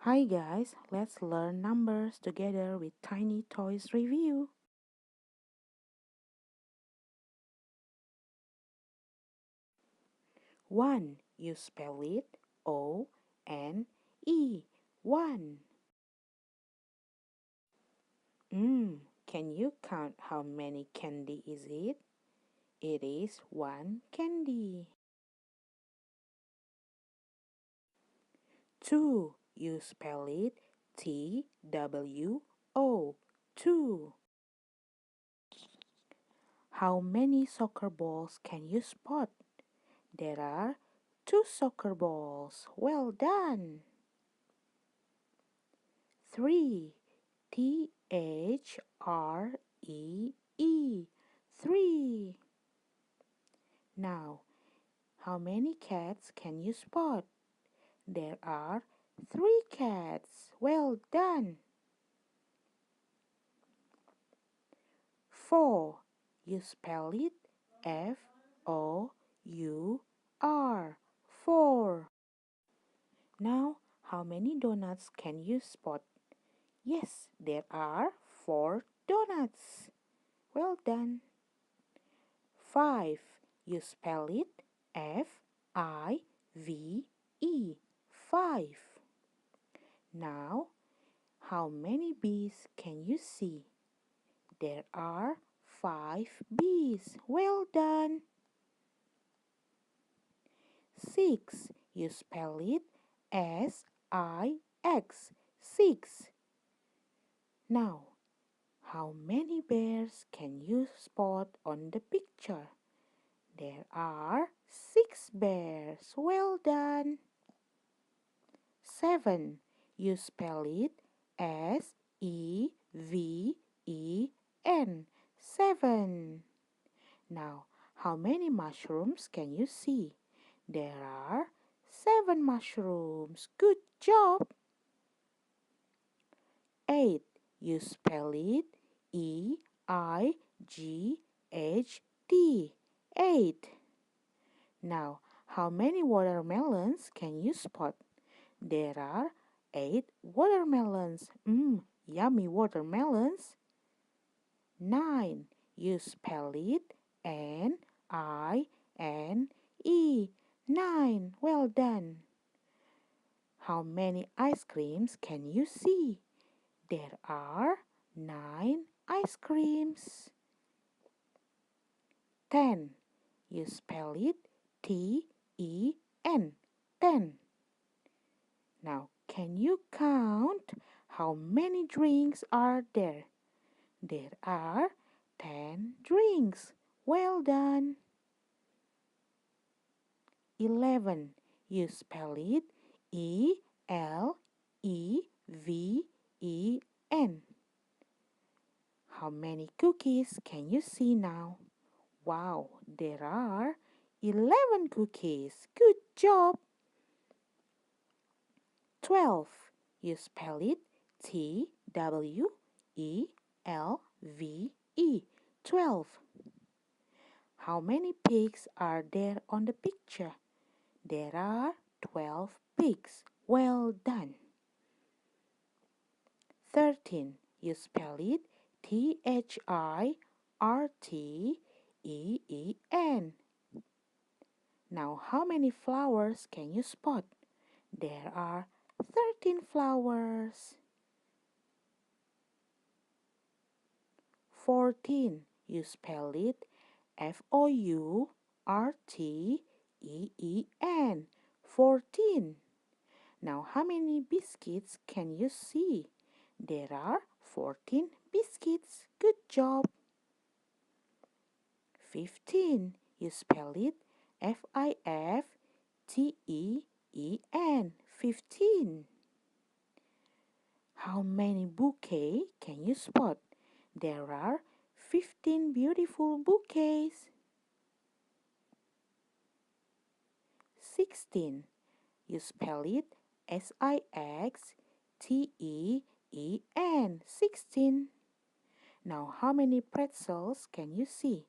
Hi guys, let's learn numbers together with Tiny Toys Review. 1. You spell it O-N-E. 1. Can you count how many candy is it? It is 1 candy. 2. You spell it T-W-O. 2. How many soccer balls can you spot? There are 2 soccer balls. Well done. 3. T-H-R-E-E. 3. Now, how many cats can you spot? There are 3 cats. Well done. 4. You spell it F-O-U-R. 4. Now, how many donuts can you spot? Yes, there are 4 donuts. Well done. 5. You spell it F-I-V-E. 5. Now, how many bees can you see? There are 5 bees. Well done. 6. You spell it S-I-X. 6. Now, how many bears can you spot on the picture? There are 6 bears. Well done. 7. You spell it S-E-V-E-N. 7. Now, how many mushrooms can you see? There are 7 mushrooms. Good job. 8. You spell it E-I-G-H-T. 8. Now, how many watermelons can you spot? There are 8 watermelons. Yummy watermelons. 9. You spell it N-I-N-E. 9. Well done. How many ice creams can you see? There are 9 ice creams. 10. You spell it T-E-N. 10. Now, can you count how many drinks are there? There are 10 drinks. Well done. 11. You spell it E-L-E-V-E-N. How many cookies can you see now? Wow, there are 11 cookies. Good job. 12. You spell it T-W-E-L-V-E. 12. How many pigs are there on the picture? There are 12 pigs. Well done. 13. You spell it T-H-I-R-T-E-E-N. Now, how many flowers can you spot? There are 13 flowers. 14. You spell it F-O-U-R-T-E-E-N. 14. Now, how many biscuits can you see? There are 14 biscuits. Good job. 15. You spell it F-I-F-T-E-E-N. 15. How many bouquets can you spot? There are 15 beautiful bouquets. 16. You spell it S-I-X-T-E-E-N. 16. Now, how many pretzels can you see?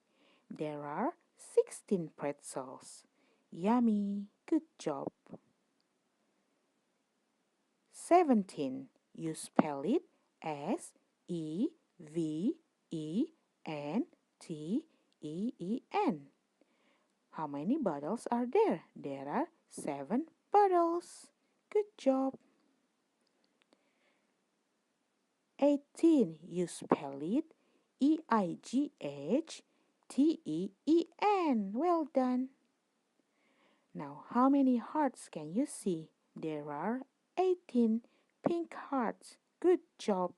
There are 16 pretzels. Yummy. Good job. 17. You spell it Seventeen. How many bottles are there? There are 7 bottles. Good job. 18. You spell it Eightteen. Well done. Now, how many hearts can you see? There are 18 pink hearts. Good job.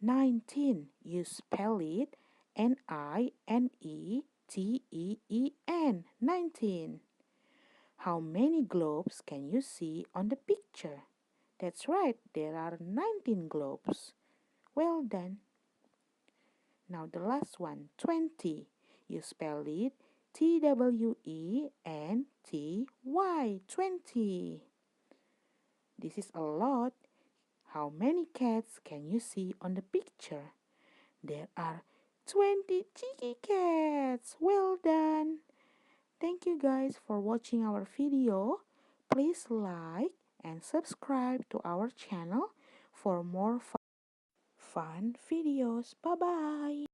19. You spell it Nineteen. 19. How many globes can you see on the picture? That's right, there are 19 globes. Well done. Now the last one, 20. You spell it Twenty. 20. This is a lot. How many cats can you see on the picture? There are 20 cheeky cats. Well done. Thank you guys for watching our video. Please like and subscribe to our channel for more fun videos. Bye bye.